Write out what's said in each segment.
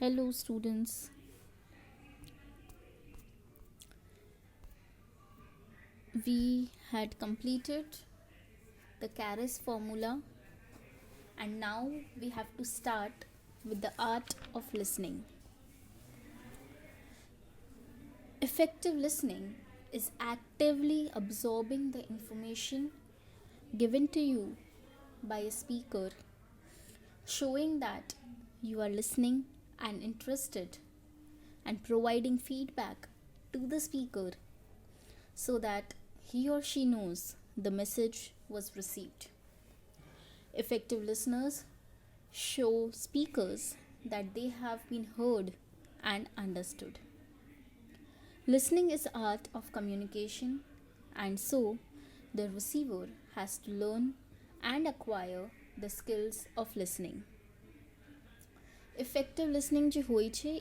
Hello, students. We had completed the Caris formula, and now we have to start with the art of listening. Effective listening is actively absorbing the information given to you by a speaker, showing that you are listening and interested, and providing feedback to the speaker so that he or she knows the message was received. Effective listeners show speakers that they have been heard and understood. Listening is art of communication, and so the receiver has to learn and acquire the skills of listening. Effective listening જે હોય છે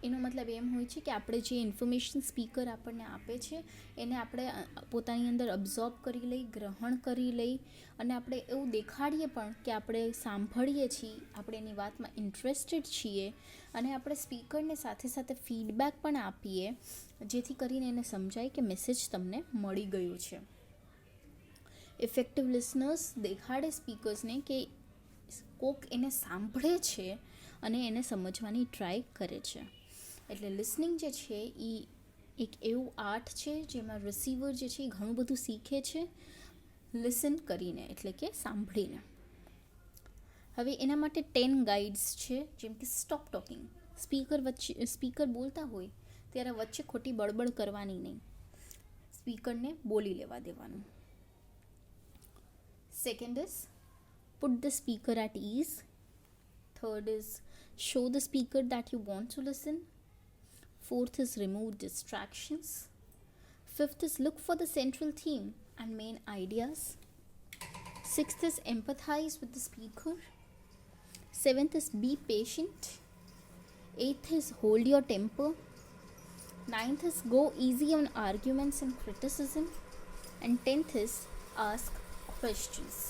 એનો મતલબ એમ હોય છે કે આપણે જે ઇન્ફોર્મેશન સ્પીકર આપણને આપે છે એને આપણે પોતાની અંદર અબ્ઝોર્બ કરી લઈ, ગ્રહણ કરી લઈ, અને આપણે એવું દેખાડીએ પણ કે આપણે સાંભળીએ છીએ, આપણે એની વાતમાં ઇન્ટરેસ્ટેડ છીએ, અને આપણે સ્પીકરને સાથે સાથે ફીડબેક પણ આપીએ જેથી કરીને એને સમજાય કે મેસેજ તમને મળી ગયો છે. ઇફેક્ટિવ લિસનર્સ દેખાડે સ્પીકર્સને કે કોક એને સાંભળે છે અને એને સમજવાની ટ્રાય કરે છે. એટલે લિસનિંગ જે છે એ એક એવું આર્ટ છે જેમાં રિસીવર જે છે એ ઘણું બધું શીખે છે લિસન કરીને, એટલે કે સાંભળીને. હવે એના માટે 10 ગાઈડ્સ છે, જેમ કે સ્ટોપ ટોકિંગ. સ્પીકર બોલતા હોય ત્યારે વચ્ચે ખોટી બળબડ કરવાની નહીં, સ્પીકરને બોલી લેવા દેવાનું. Second is put the speaker at ease. Third is show the speaker that you want to listen. Fourth is remove distractions. Fifth is look for the central theme and main ideas. Sixth is empathize with the speaker. Seventh is be patient. Eighth is hold your temper. Ninth is go easy on arguments and criticism. And 10th is ask questions.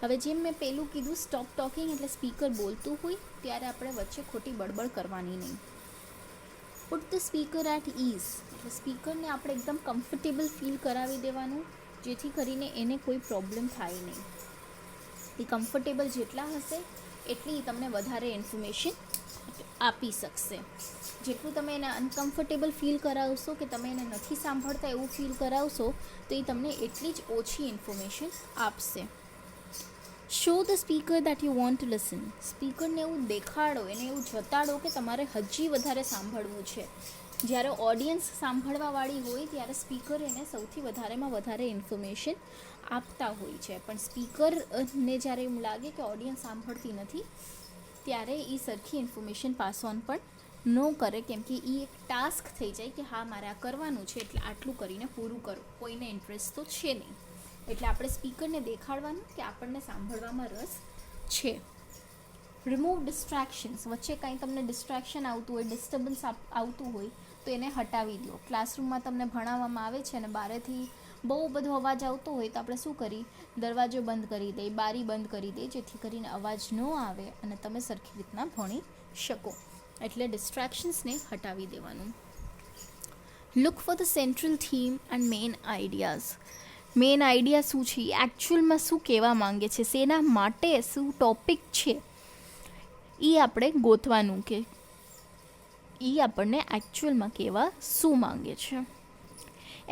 હવે જેમ મેં પહેલું કીધું, stop talking એટલે speaker બોલતું હોય ત્યારે આપણે વચ્ચે ખોટી બળબડ કરવાની નહીં. Put the speaker at ease એટલે સ્પીકરને આપણે એકદમ કમ્ફર્ટેબલ ફીલ કરાવી દેવાનું જેથી કરીને એને કોઈ પ્રોબ્લેમ થાય નહીં. એ કમ્ફર્ટેબલ જેટલા હશે એટલી તમને વધારે ઇન્ફોર્મેશન આપી શકશે. જેટલું તમે એને અનકમ્ફર્ટેબલ ફીલ કરાવશો કે તમે એને નથી સાંભળતા એવું ફીલ કરાવશો તો એ તમને એટલી જ ઓછી ઇન્ફોર્મેશન આપશે. Show the speaker that you want to listen. સ્પીકરને એવું દેખાડો, એને એવું જતાડો કે તમારે હજી વધારે સાંભળવું છે. જ્યારે ઓડિયન્સ સાંભળવાવાળી હોય ત્યારે સ્પીકર એને સૌથી વધારેમાં વધારે ઇન્ફોર્મેશન આપતા હોય છે, પણ સ્પીકરને જ્યારે એવું લાગે કે ઓડિયન્સ સાંભળતી નથી ત્યારે એ સરખી ઇન્ફોર્મેશન પાસ ઓન પણ ન કરે, કેમ કે એ એક ટાસ્ક થઈ જાય કે હા મારે આ કરવાનું છે એટલે આટલું કરીને પૂરું કરો. કોઈને ઇન્ટરેસ્ટ તો છે નહીં, એટલે આપણે સ્પીકરને દેખાડવાનું કે આપણને સાંભળવામાં રસ છે. Remove distractions. વચ્ચે કાંઈ તમને ડિસ્ટ્રેક્શન આવતું હોય, ડિસ્ટર્બન્સ આવતું હોય તો એને હટાવી દો. ક્લાસરૂમમાં તમને ભણાવવામાં આવે છે અને બહારેથી બહુ બધો અવાજ આવતો હોય તો આપણે શું કરી, દરવાજો બંધ કરી દઈએ, બારી બંધ કરી દઈએ જેથી કરીને અવાજ ન આવે અને તમે સરખી રીતના ભણી શકો. એટલે ડિસ્ટ્રેક્શન્સને હટાવી દેવાનું. Look for the central theme and main ideas. Main idea શું છે, એકચ્યુઅલમાં શું કહેવા માંગે છે, શેના માટે, શું ટોપિક છે, એ આપણે ગોતવાનું કે એ આપણને એકચ્યુઅલમાં કહેવા શું માંગે છે.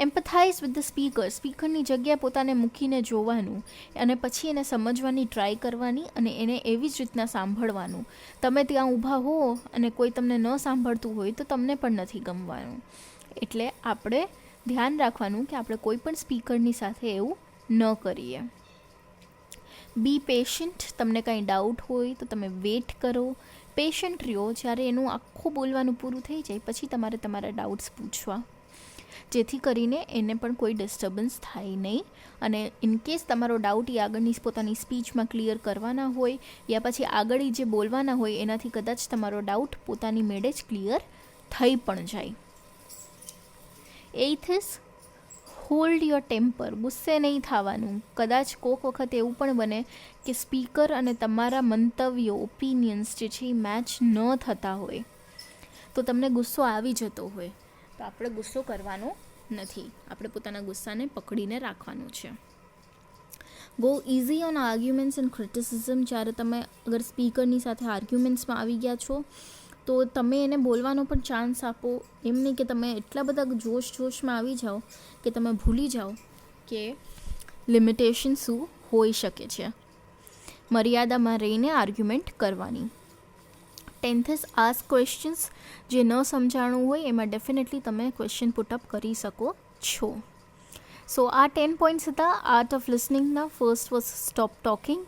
એમ્પથાઇઝ વિથ ધ સ્પીકર. સ્પીકરની જગ્યાએ પોતાને મૂકીને જોવાનું અને પછી એને સમજવાની ટ્રાય કરવાની અને એને એવી જ રીતના સાંભળવાનું. તમે ત્યાં ઊભા હો અને કોઈ તમને ન સાંભળતું હોય તો તમને પણ નથી ગમવાનું. એટલે આપણે ધ્યાન રાખવાનું કે આપણે કોઈ પણ સ્પીકરની સાથે એવું ન કરીએ. બી પેશન્ટ. તમને કાંઈ ડાઉટ હોય તો તમે વેઇટ કરો, પેશન્ટ રહ્યો. જ્યારે એનું આખું બોલવાનું પૂરું થઈ જાય પછી તમારે તમારા ડાઉટ્સ પૂછવા, જેથી કરીને એને પણ કોઈ ડિસ્ટર્બન્સ થાય નહીં. અને ઇનકેસ તમારો ડાઉટ એ આગળની પોતાની સ્પીચમાં ક્લિયર કરવાના હોય યા પછી આગળ જે બોલવાના હોય એનાથી કદાચ તમારો ડાઉટ પોતાની મેળે જ ક્લિયર થઈ પણ જાય. 8th is hold your temper, ગુસ્સે નહીં થવાનું. કદાચ કોઈક વખત એવું પણ બને કે સ્પીકર અને તમારા મંતવ્યો, ઓપિનિયન્સ જે છે એ મેચ ન થતા હોય, તો તમને ગુસ્સો આવી જતો હોય, તો આપણે ગુસ્સો કરવાનો નથી. આપણે પોતાના ગુસ્સાને પકડીને રાખવાનું છે. Go easy on arguments and criticism. જ્યારે તમે અગર સ્પીકરની સાથે આર્ગ્યુમેન્ટ્સમાં આવી ગયા છો, તો તમે એને બોલવાનો પણ ચાન્સ આપો. એમ નહીં કે તમે એટલા બધા જોશમાં આવી જાઓ કે તમે ભૂલી જાઓ કે લિમિટેશન શું હોઈ શકે છે. મર્યાદામાં રહીને આર્ગ્યુમેન્ટ કરવાની. 10th is ask questions. જે ન સમજાણું હોય એમાં ડેફિનેટલી તમે ક્વેશ્ચન પુટઅપ કરી શકો છો. સો આ 10 પોઈન્ટ્સ હતા આર્ટ ઓફ લિસનિંગના. First was stop talking.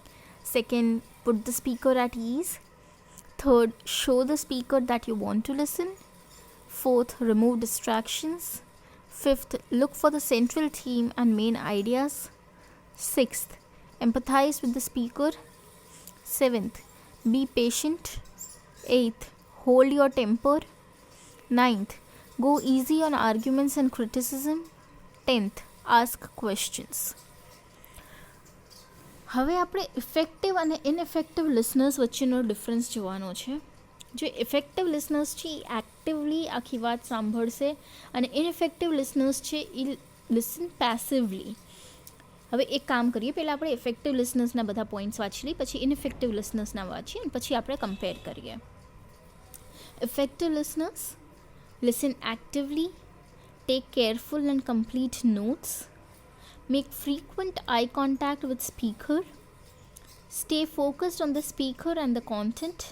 Second, put the speaker at ease. Third, show the speaker that you want to listen. Fourth, remove distractions. Fifth, look for the central theme and main ideas. Sixth, empathize with the speaker. Seventh, be patient. Eighth, hold your temper. Ninth, go easy on arguments and criticism. 10th, ask questions. હવે આપણે effective અને ઇનઇફેક્ટિવ listeners વચ્ચેનો difference જોવાનો છે. જે effective listeners છે એ actively આખી વાત સાંભળશે, અને ઇનઇફેક્ટિવ લિસનર્સ છે એ લિસન પેસિવલી. હવે એક કામ કરીએ, પહેલાં આપણે ઇફેક્ટિવ લિસનર્સના બધા પોઈન્ટ્સ વાંચી લઈએ, પછી ઇનઇફેક્ટિવ લિસનર્સના વાંચીએ, અને પછી આપણે કમ્પેર કરીએ. Effective listeners listen actively, take careful and complete notes, make frequent eye contact with speaker, stay focused on the speaker and the content,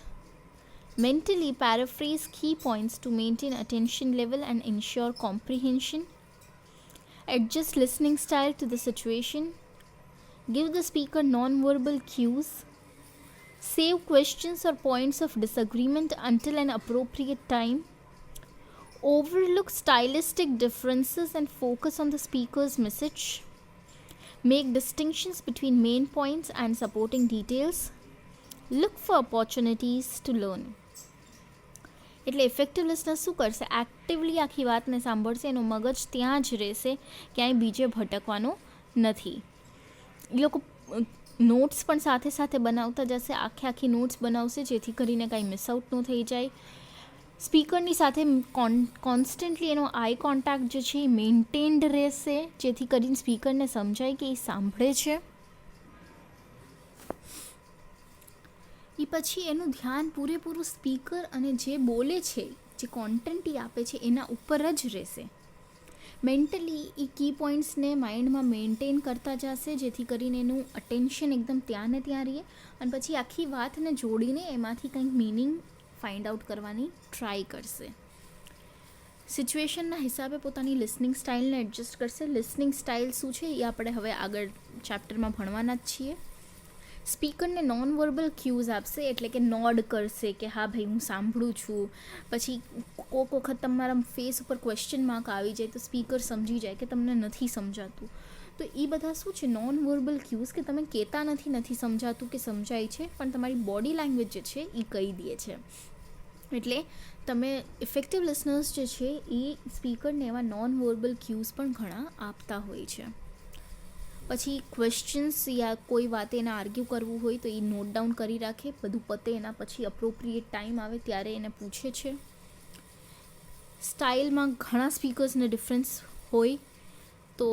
mentally paraphrase key points to maintain attention level and ensure comprehension, adjust listening style to the situation, give the speaker non-verbal cues, save questions or points of disagreement until an appropriate time, overlook stylistic differences and focus on the speaker's message, make distinctions between main points and supporting details, look for opportunities to learn. એટલે effective listener શું કરશે? Actively આખી વાતને સાંભળશે, એનું મગજ ત્યાં જ રહેશે, ક્યાંય બીજે ભટકવાનો નથી. એ લોકો નોટ્સ પણ સાથે સાથે બનાવતા જશે, આખી નોટ્સ બનાવશે જેથી કરીને કાંઈ મિસઆઉટ ન થઈ જાય. સ્પીકરની સાથે કોન્સ્ટન્ટલી એનો આઈ કોન્ટેક્ટ જે છે એ મેન્ટેન્ડ રહેશે, જેથી કરીને સ્પીકરને સમજાય કે એ સાંભળે છે. એ પછી એનું ધ્યાન પૂરેપૂરું સ્પીકર અને જે બોલે છે, જે કોન્ટેન્ટ એ આપે છે એના ઉપર જ રહેશે. મેન્ટલી એ કી પોઈન્ટ્સને માઇન્ડમાં મેન્ટેન કરતા જશે, જેથી કરીને એનું અટેન્શન એકદમ ત્યાં ને ત્યાં રહે, અને પછી આખી વાતને જોડીને એમાંથી કંઈક મિનિંગ ફાઇન્ડ આઉટ કરવાની ટ્રાય કરશે. સિચ્યુએશનના હિસાબે પોતાની લિસનિંગ સ્ટાઇલને એડજસ્ટ કરશે. લિસનિંગ સ્ટાઇલ શું છે એ આપણે હવે આગળ ચેપ્ટરમાં ભણવાના જ છીએ. સ્પીકરને નોન વર્બલ ક્યુઝ આપશે, એટલે કે નોડ કરશે કે હા ભાઈ હું સાંભળું છું. પછી કોઈક વખત તમારા ફેસ ઉપર ક્વેશ્ચન માર્ક આવી જાય તો સ્પીકર સમજી જાય કે તમને નથી સમજાતું. તો એ બધા શું છે? નોન વર્બલ ક્યુઝ, કે તમે કહેતા નથી સમજાતું કે સમજાય છે, પણ તમારી બોડી લેંગ્વેજ જે છે એ કહી દે છે. એટલે તમે ઇફેક્ટિવ લિસનર્સ જે છે એ સ્પીકરને એવા નોન વર્બલ ક્યુઝ પણ ઘણા આપતા હોય છે. પછી ક્વેશ્ચન્સ યા કોઈ વાતે એને આર્ગ્યુ કરવું હોય તો એ નોટ ડાઉન કરી રાખે, બધું પતે એના પછી અપ્રોપ્રિએટ ટાઈમ આવે ત્યારે એને પૂછે છે. સ્ટાઇલમાં ઘણા સ્પીકર્સને ડિફરન્સ હોય, તો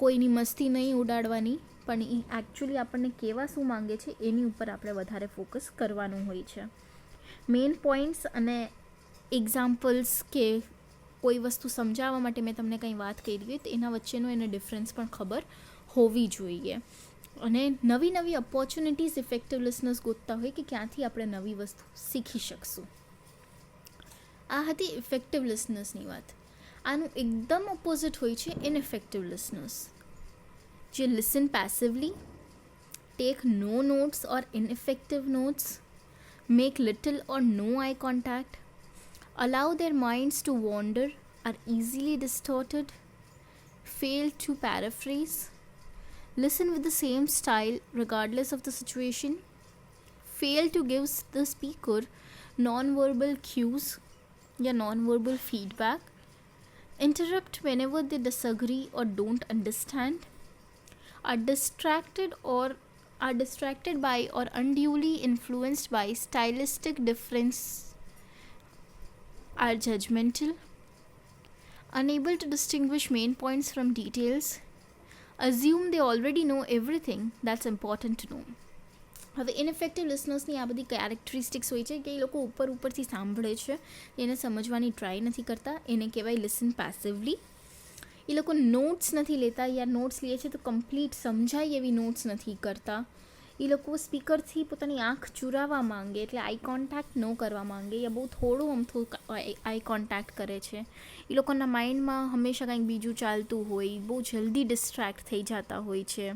કોઈની મસ્તી નહીં ઉડાડવાની, પણ એ એકચ્યુઅલી આપણને કહેવા શું માંગે છે એની ઉપર આપણે વધારે ફોકસ કરવાનું હોય છે. મેઇન પોઈન્ટ્સ અને એક્ઝામ્પલ્સ કે કોઈ વસ્તુ સમજાવવા માટે મેં તમને કંઈ વાત કરી હોય તો એના વચ્ચેનો એને ડિફરન્સ પણ ખબર હોવી જોઈએ. અને નવી ઓપોર્ચ્યુનિટીઝ ઇફેક્ટિવ લિસનર્સ ગોતતા હોય કે ક્યાંથી આપણે નવી વસ્તુ શીખી શકશું. આ હતી ઇફેક્ટિવ લિસનર્સની વાત. આનું એકદમ ઓપોઝિટ હોય છે ઇનઇફેક્ટિવ લિસનર્સ, જે listen passively, take no notes or ineffective notes, make little or no eye contact, allow their minds to wander, are easily distorted, fail to paraphrase, listen with the same style regardless of the situation, fail to give the speaker non-verbal cues या non-verbal feedback, interrupt whenever they disagree or don't understand, are distracted by or unduly influenced by stylistic difference, are judgmental, unable to distinguish main points from details, assume they already know everything that's important to know. હવે ઇનએફેક્ટિવ લિસનર્સની આ બધી characteristics હોય છે કે એ લોકો ઉપરથી સાંભળે છે, એને સમજવાની ટ્રાય નથી કરતા, એને કહેવાય લિસન પેસિવલી. એ લોકો નોટ્સ નથી લેતા, યા નોટ્સ લે છે તો કમ્પ્લીટ સમજાય એવી નોટ્સ નથી કરતા. એ લોકો સ્પીકરથી પોતાની આંખ ચુરાવવા માંગે, એટલે આઈ કોન્ટેક્ટ ન કરવા માંગે, યા બહુ થોડું અમથું આઈ કોન્ટેક્ટ કરે છે. એ લોકોના માઇન્ડમાં હંમેશા કંઈક બીજું ચાલતું હોય, બહુ જલ્દી ડિસ્ટ્રેક્ટ થઈ જતા હોય છે.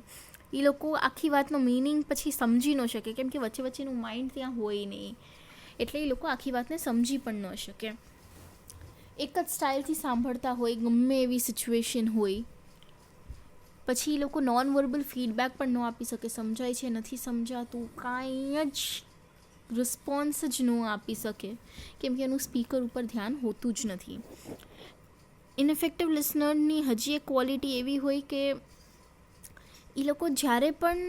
એ લોકો આખી વાતનો મિનિંગ પછી સમજી ન શકે, કેમ કે વચ્ચેનું માઇન્ડ ત્યાં હોય નહીં, એટલે એ લોકો આખી વાતને સમજી પણ ન શકે. એક જ સ્ટાઇલથી સાંભળતા હોય, ગમે એવી સિચ્યુએશન હોય, પછી એ લોકો નોન વર્બલ ફીડબેક પણ ન આપી શકે, સમજાય છે નથી સમજાતું, કાંઈ જ રિસ્પોન્સ જ ન આપી શકે, કેમ કે એનું સ્પીકર ઉપર ધ્યાન હોતું જ નથી. ઇનએફેક્ટિવ લિસનરની હજી એક ક્વોલિટી એવી હોય કે એ લોકો જ્યારે પણ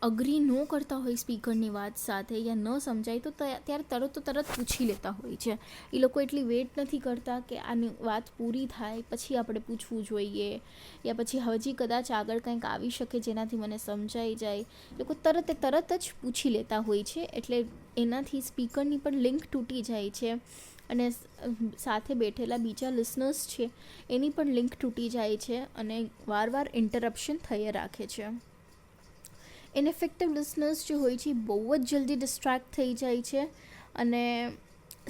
અગ્રી ન કરતા હોય સ્પીકરની વાત સાથે, યા ન સમજાય તો ત્યારે તરત પૂછી લેતા હોય છે. એ લોકો એટલી વેઇટ નથી કરતા કે આની વાત પૂરી થાય પછી આપણે પૂછવું જોઈએ, યા પછી હજી કદાચ આગળ કંઈક આવી શકે જેનાથી મને સમજાઈ જાય. લોકો તરત જ પૂછી લેતા હોય છે, એટલે એનાથી સ્પીકરની પણ લિંક તૂટી જાય છે, અને સાથે બેઠેલા બીજા લિસનર્સ છે એની પણ લિંક તૂટી જાય છે, અને વાર ઇન્ટરપ્શન થઈ રાખે છે. ઇનએફેક્ટિવ લિસનર્સ જે હોય છે બહુ જ જલ્દી ડિસ્ટ્રેક્ટ થઈ જાય છે, અને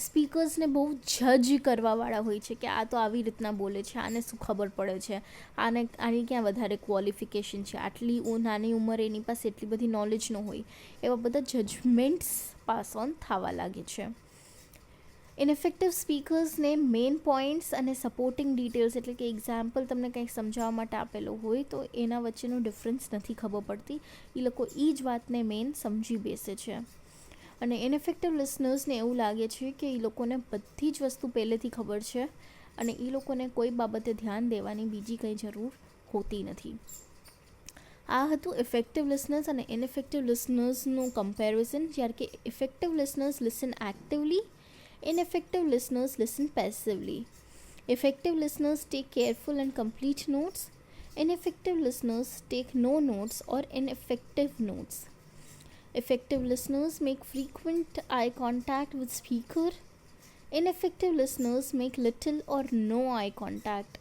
સ્પીકર્સને બહુ જજ કરવાવાળા હોય છે કે આ તો આવી રીતના બોલે છે, આને શું ખબર પડે છે, આની ક્યાં વધારે ક્વોલિફિકેશન છે, આટલી નાની ઉંમરે એની પાસે એટલી બધી નોલેજ ન હોય, એવા બધા જજમેન્ટ્સ પાસ ઓન થવા લાગે છે. ઇનએફેક્ટિવ સ્પીકર્સને મેઇન પોઈન્ટ્સ અને સપોર્ટિંગ ડિટેલ્સ, એટલે કે એક્ઝામ્પલ તમને કંઈક સમજાવવા માટે આપેલો હોય તો એના વચ્ચેનો ડિફરન્સ નથી ખબર પડતી, એ લોકો એ જ વાતને મેઇન સમજી બેસે છે. અને ઇનએફેક્ટિવ લિસનર્સને એવું લાગે છે કે એ લોકોને બધી જ વસ્તુ પહેલેથી ખબર છે, અને એ લોકોને કોઈ બાબતે ધ્યાન દેવાની બીજી કંઈ જરૂર હોતી નથી. આ હતું ઇફેક્ટિવ લિસનર્સ અને ઇનએફેક્ટિવ લિસનર્સનું કમ્પેરિઝન. જ્યારે કે effective listeners listen actively, ineffective listeners listen passively. Effective listeners take careful and complete notes. Ineffective listeners take no notes or ineffective notes. Effective listeners make frequent eye contact with speaker. Ineffective listeners make little or no eye contact.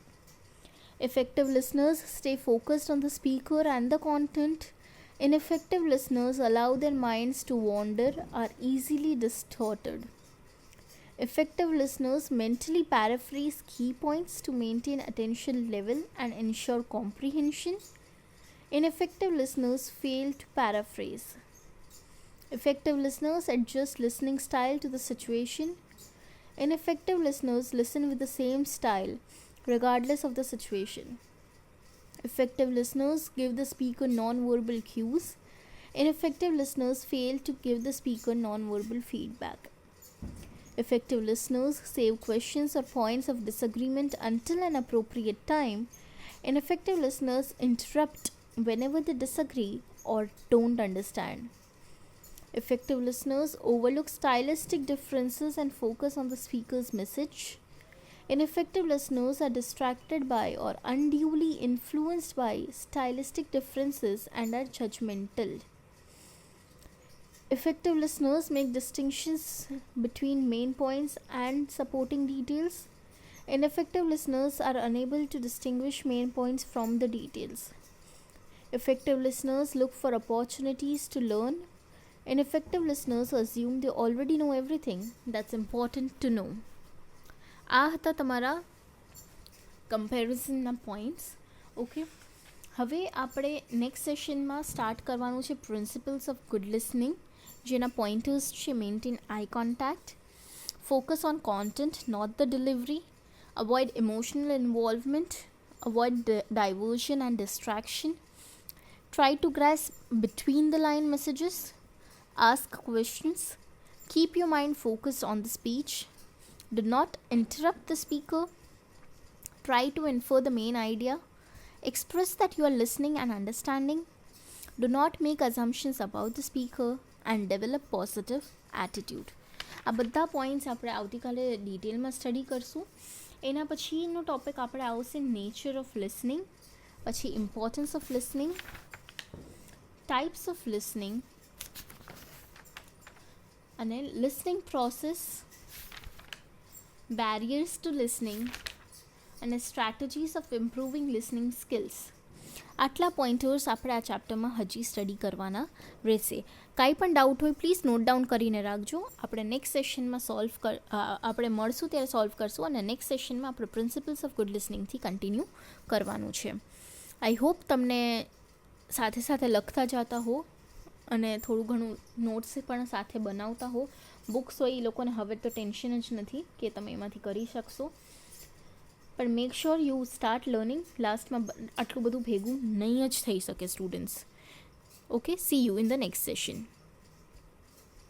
Effective listeners stay focused on the speaker and the content. Ineffective listeners allow their minds to wander, are easily distorted. Effective listeners mentally paraphrase key points to maintain attention level and ensure comprehension. Ineffective listeners fail to paraphrase. Effective listeners adjust listening style to the situation. Ineffective listeners listen with the same style regardless of the situation. Effective listeners give the speaker non-verbal cues. Ineffective listeners fail to give the speaker non-verbal feedback. Effective listeners save questions or points of disagreement until an appropriate time. Ineffective listeners interrupt whenever they disagree or don't understand. Effective listeners overlook stylistic differences and focus on the speaker's message. Ineffective listeners are distracted by or unduly influenced by stylistic differences and are judgmental. Effective listeners make distinctions between main points and supporting details. Ineffective listeners are unable to distinguish main points from the details. Effective listeners look for opportunities to learn. Ineffective listeners assume they already know everything that's important to know. આ હતા તમારા કમ્પેરિઝનના points. Okay, હવે આપણે next સેશનમાં start કરવાનું છે principles of good listening, જેના pointers છે maintain eye contact, focus on content not the delivery, avoid emotional involvement, avoid diversion and distraction, try to grasp between the line messages, ask questions, keep your mind focused on the speech, do not interrupt the speaker, try to infer the main idea, express that you are listening and understanding, do not make assumptions about the speaker, and develop positive attitude. આ બધા points આપણે આવતીકાલે ડિટેલમાં study કરશું. એના પછીનો topic આપણે આવશે નેચર ઓફ લિસનિંગ, પછી importance of listening, types of listening, અને listening process, barriers to listening, અને strategies of improving listening skills. આટલા પોઈન્ટર્સ આપણે આ ચેપ્ટરમાં હજી સ્ટડી કરવાના રહેશે. કાંઈ પણ ડાઉટ હોય પ્લીઝ નોટ ડાઉન કરીને રાખજો. આપણે નેક્સ્ટ સેશનમાં આપણે મળશું ત્યારે સોલ્વ કરશું, અને નેક્સ્ટ સેશનમાં આપણે પ્રિન્સિપલ્સ ઓફ ગુડ લિસનિંગથી કન્ટિન્યુ કરવાનું છે. આઈ હોપ તમને સાથે સાથે લખતા જતા હો અને થોડું ઘણું નોટ્સ પણ સાથે બનાવતા હો. બુક્સ હોય એ લોકોને હવે તો ટેન્શન જ નથી કે તમે એમાંથી કરી શકશો, પણ make sure you start learning. લાસ્ટમાં આટલું બધું ભેગું નહીં જ થઈ શકે students. Okay, C you in the next session.